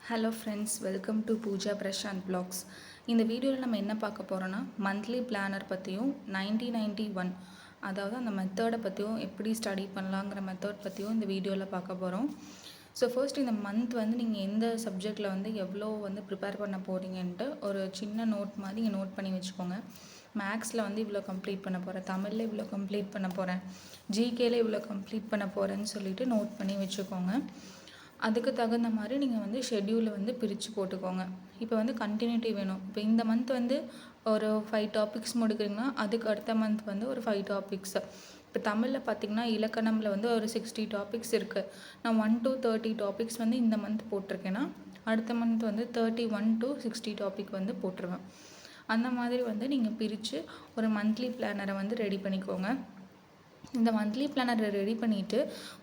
Hello friends, welcome to Pooja Prashanth blogs. இந்த வீடியோவில் நம்ம என்ன பார்க்க போகிறோன்னா, மந்த்லி பிளானர் பற்றியும் 1991 அதாவது அந்த மெத்தடை பற்றியும் எப்படி ஸ்டடி பண்ணலாங்கிற மெத்தட் பற்றியும் இந்த வீடியோவில் பார்க்க போகிறோம். ஸோ ஃபர்ஸ்ட் இந்த மந்த் நீங்கள் எந்த சப்ஜெக்டில் எவ்வளோ ப்ரிப்பேர் பண்ண போகிறீங்கன்ட்டு ஒரு சின்ன நோட் மாதிரி நீங்கள் நோட் பண்ணி வச்சுக்கோங்க. மேக்ஸில் இவ்வளோ கம்ப்ளீட் பண்ண போகிறேன், தமிழில் இவ்வளோ கம்ப்ளீட் பண்ண போகிறேன், ஜிகேல இவ்வளோ கம்ப்ளீட் பண்ண போகிறேன்னு சொல்லிட்டு நோட் பண்ணி வச்சுக்கோங்க. அதுக்கு தகுந்த மாதிரி நீங்கள் ஷெட்யூலை பிரித்து போட்டுக்கோங்க. இப்போ கண்டினியூட்டி வேணும். இப்போ இந்த மந்த் ஒரு 5 டாபிக்ஸ் முடிக்கிறீங்கன்னா அதுக்கு அடுத்த மந்த் ஒரு 5 டாபிக்ஸ். இப்போ தமிழில் பார்த்திங்கன்னா இலக்கணமில் ஒரு 60 டாபிக்ஸ் இருக்குது. நான் 1 to 30 டாபிக்ஸ் இந்த மந்த் போட்டிருக்கேன்னா அடுத்த மந்த் 31 to 60 டாபிக் போட்டுருவேன். அந்த மாதிரி நீங்கள் பிரித்து ஒரு மந்த்லி பிளானரை ரெடி பண்ணிக்கோங்க. இந்த மந்த்லி பிளானரை ரெடி பண்ணிவிட்டு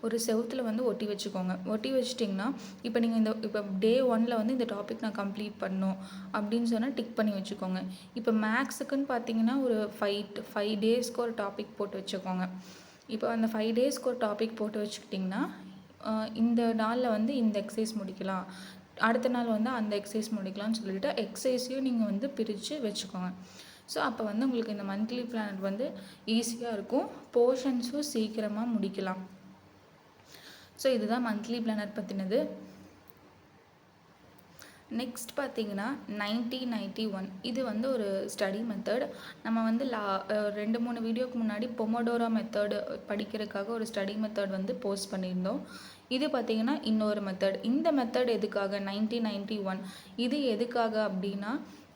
ஒரு செவுத்தில் ஒட்டி வச்சுக்கோங்க. ஒட்டி வச்சிட்டிங்கன்னா இப்போ நீங்கள் இப்போ டே 1 இந்த டாபிக் நான் கம்ப்ளீட் பண்ணணும் அப்படின்னு சொன்னால் டிக் பண்ணி வச்சுக்கோங்க. இப்போ மேக்ஸுக்குன்னு பார்த்தீங்கன்னா ஒரு 5 டேஸ்க்கு ஒரு டாபிக் போட்டு வச்சுக்கோங்க. இப்போ அந்த 5 டேஸ்க்கு ஒரு டாபிக் போட்டு வச்சுக்கிட்டிங்கன்னா இந்த நாளில் இந்த எக்ஸசைஸ் முடிக்கலாம், அடுத்த நாள் அந்த எக்ஸசைஸ் முடிக்கலாம்னு சொல்லிவிட்டு எக்ஸசைஸையும் நீங்கள் பிரித்து வச்சுக்கோங்க. ஸோ அப்போ உங்களுக்கு இந்த மந்த்லி பிளானர் ஈஸியாக இருக்கும், போர்ஷன்ஸும் சீக்கிரமாக முடிக்கலாம். ஸோ இதுதான் மந்த்லி பிளானர் பற்றினது. நெக்ஸ்ட் பார்த்தீங்கன்னா 1991 இது ஒரு ஸ்டடி மெத்தட். நம்ம 2-3 வீடியோக்கு முன்னாடி பொமோடோரா மெத்தட் படிக்கிறதுக்காக ஒரு ஸ்டடி மெத்தட் போஸ்ட் பண்ணியிருந்தோம். இது பார்த்திங்கன்னா இன்னொரு மெத்தட். இந்த மெத்தட் எதுக்காக 1991 இது எதுக்காக அப்படின்னா,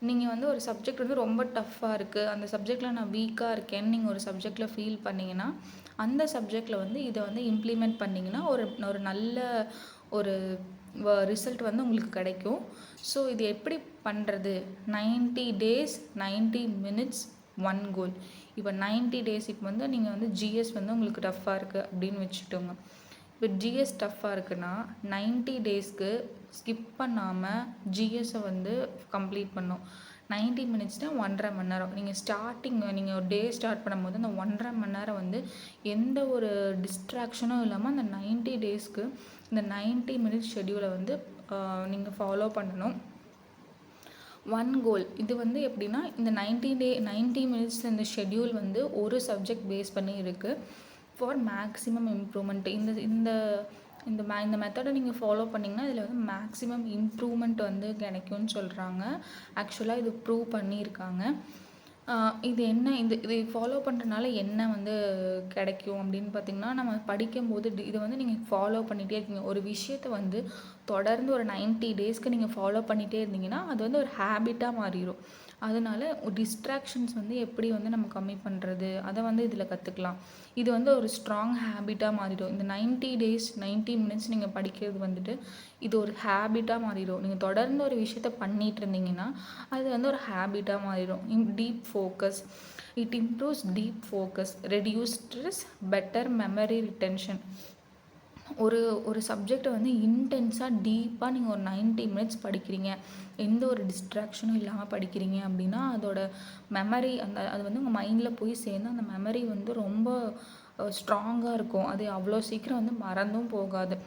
நீங்கள் ஒரு சப்ஜெக்ட் ரொம்ப டஃப்பாக இருக்குது, அந்த சப்ஜெக்டில் நான் வீக்காக இருக்கேன்னு நீங்கள் ஒரு சப்ஜெக்டில் ஃபீல் பண்ணிங்கன்னா அந்த சப்ஜெக்டில் இதை இம்ப்ளிமெண்ட் பண்ணிங்கன்னா ஒரு நல்ல ஒரு ரிசல்ட் உங்களுக்கு கிடைக்கும். ஸோ இது எப்படி பண்ணுறது, 90 days 90 minutes 1 goal. இப்போ 90 days இப்போ நீங்கள் ஜிஎஸ் உங்களுக்கு டஃப்பாக இருக்குது அப்படின்னு வச்சுட்டோங்க. இப்போ ஜிஎஸ் டஃப்பாக இருக்குன்னா 90 daysக்கு ஸ்கிப் பண்ணாமல் ஜிஎஸை கம்ப்ளீட் பண்ணோம். 90 minutesனால் 1.5 மணி நேரம். நீங்கள் ஒரு டே ஸ்டார்ட் பண்ணும்போது அந்த 1.5 மணி நேரம் எந்த ஒரு டிஸ்ட்ராக்ஷனும் இல்லாமல் அந்த 90 daysக்கு இந்த 90 minutes ஷெட்யூலை நீங்கள் ஃபாலோ பண்ணணும். 1 கோல் இது எப்படின்னா, இந்த 90 minutes இந்த ஷெட்யூல் ஒரு சப்ஜெக்ட் பேஸ் பண்ணி இருக்குது. ஃபார் மேக்ஸிமம் இம்ப்ரூவ்மெண்ட் இந்த மெத்தடை நீங்கள் ஃபாலோ பண்ணிங்கன்னா இதில் மேக்ஸிமம் இம்ப்ரூவ்மெண்ட் கிடைக்கும்னு சொல்கிறாங்க. ஆக்சுவலாக இது ப்ரூவ் பண்ணியிருக்காங்க. இது என்ன இது ஃபாலோ பண்ணுறதுனால என்ன கிடைக்கும் அப்படின்னு பார்த்திங்கன்னா, நம்ம படிக்கும்போது இதை நீங்கள் ஃபாலோ பண்ணிகிட்டே இருக்கீங்க. ஒரு விஷயத்தை தொடர்ந்து ஒரு 90 daysக்கு நீங்கள் ஃபாலோ பண்ணிகிட்டே இருந்தீங்கன்னா அது ஒரு ஹேபிட்டாக மாறிடும். அதனால் டிஸ்ட்ராக்ஷன்ஸ் எப்படி நம்ம கம்மி பண்ணுறது அதை இதில் கற்றுக்கலாம். இது ஒரு ஸ்ட்ராங் ஹேபிட்டாக மாறிடும். இந்த 90 days 90 minutes நீங்கள் படிக்கிறது இது ஒரு ஹேபிட்டாக மாறிடும். நீங்கள் தொடர்ந்து ஒரு விஷயத்த பண்ணிகிட்டு இருந்தீங்கன்னா அது ஒரு ஹேபிட்டாக மாறிடும். Deep focus, it improves deep focus, reduce stress, better memory retention. ஒரு சப்ஜெக்டை இன்டென்ஸாக டீப்பாக நீங்கள் ஒரு 90 minutes படிக்கிறீங்க, எந்த ஒரு டிஸ்ட்ராக்ஷனும் இல்லாமல் படிக்கிறீங்க அப்படின்னா அதோட மெமரி அது உங்கள் மைண்டில் போய் சேர்ந்து அந்த மெமரி ரொம்ப ஸ்ட்ராங்காக இருக்கும். அது அவ்வளோ சீக்கிரம் மறந்தும் போகாது.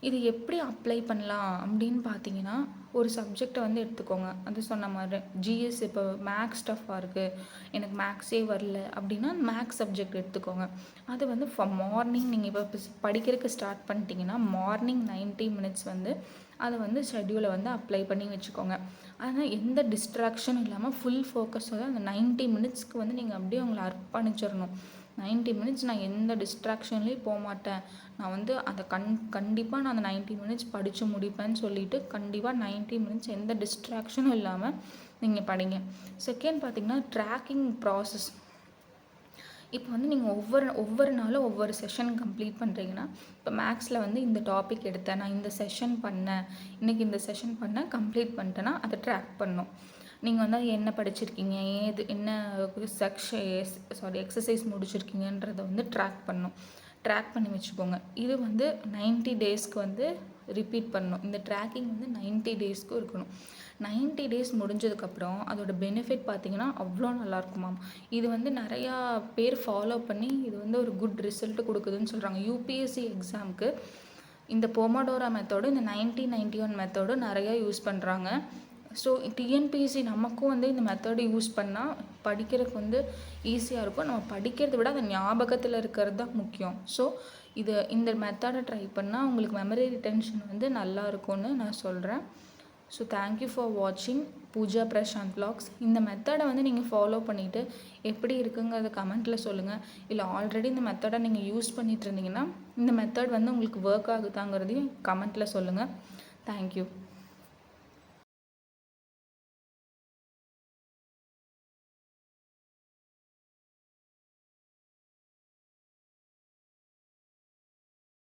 இது எப்படி அப்ளை பண்ணலாம் அப்படின்னு பார்த்தீங்கன்னா, ஒரு சப்ஜெக்டை எடுத்துக்கோங்க. அது சொன்ன மாதிரி ஜிஎஸ் இப்போ மேக்ஸ் டஃப்பாக இருக்குது, எனக்கு மேக்ஸே வரல அப்படின்னா மேக்ஸ் சப்ஜெக்ட் எடுத்துக்கோங்க. அது மார்னிங் நீங்கள் இப்போ படிக்கிறதுக்கு ஸ்டார்ட் பண்ணிட்டீங்கன்னா மார்னிங் 90 minutes அதை ஷெட்யூலை அப்ளை பண்ணி வச்சுக்கோங்க. ஆனால் எந்த டிஸ்ட்ராக்ஷனும் இல்லாமல் ஃபுல் ஃபோக்கஸோட அந்த 90 minutesக்கு நீங்கள் அப்படியே உங்களை அர்ப்பணிச்சிடணும். 90 minutes நான் எந்த டிஸ்ட்ராக்ஷன்லேயும் போக மாட்டேன், நான் அதை கண்டிப்பாக நான் அந்த 90 minutes படித்து முடிப்பேன்னு சொல்லிவிட்டு கண்டிப்பாக 90 minutes எந்த டிஸ்ட்ராக்ஷனும் இல்லாமல் நீங்கள் படிங்க. செகண்ட் பார்த்திங்கன்னா ட்ராக்கிங் ப்ராசஸ். இப்போ நீங்கள் ஒவ்வொரு நாளும் ஒவ்வொரு செஷன் கம்ப்ளீட் பண்ணுறீங்கன்னா, இப்போ மேக்ஸில் இந்த டாபிக் எடுத்தேன், நான் இந்த செஷன் பண்ணேன், இன்றைக்கி இந்த செஷன் பண்ணேன், கம்ப்ளீட் பண்ணிட்டேன்னா அதை ட்ராக் பண்ணணும். நீங்கள் என்ன படிச்சிருக்கீங்க, என்ன எக்ஸசைஸ் முடிச்சிருக்கீங்கன்றதை ட்ராக் பண்ணணும். ட்ராக் பண்ணி வச்சுக்கோங்க. இது 90 daysக்கு ரிப்பீட் பண்ணணும். இந்த ட்ராக்கிங் 90 daysக்கும் இருக்கணும். 90 days முடிஞ்சதுக்கப்புறம் அதோட பெனிஃபிட் பார்த்திங்கன்னா அவ்வளோ நல்லாயிருக்குமாம். இது நிறையா பேர் ஃபாலோ பண்ணி இது ஒரு குட் ரிசல்ட் கொடுக்குதுன்னு சொல்கிறாங்க. யூபிஎஸ்சி எக்ஸாமுக்கு இந்த பொமோடோரா மெத்தடும் இந்த 90-91 மெத்தடும் நிறையா யூஸ் பண்ணுறாங்க. ஸோ டிஎன்பிஎஸ்சி நமக்கும் வந்து இந்த மெத்தடு யூஸ் பண்ணால் படிக்கிறதுக்கு வந்து ஈஸியாக இருக்கும். நம்ம படிக்கிறத விட அது ஞாபகத்தில் இருக்கிறது தான் முக்கியம். ஸோ இந்த மெத்தடை ட்ரை பண்ணால் உங்களுக்கு மெமரி ரிட்டென்ஷன் வந்து நல்லா இருக்கும்னு நான் சொல்கிறேன். ஸோ தேங்க்யூ ஃபார் வாட்சிங் பூஜா பிரசாந்த் vlogs. இந்த மெத்தடை வந்து நீங்கள் ஃபாலோ பண்ணிவிட்டு எப்படி இருக்குங்கிறத கமெண்ட்டில் சொல்லுங்கள். இல்லை ஆல்ரெடி இந்த மெத்தடை நீங்கள் யூஸ் பண்ணிட்டு இருந்தீங்கன்னா இந்த மெத்தட் வந்து உங்களுக்கு ஒர்க் ஆகுதாங்கிறதையும் கமெண்ட்டில் சொல்லுங்கள். தேங்க்யூ.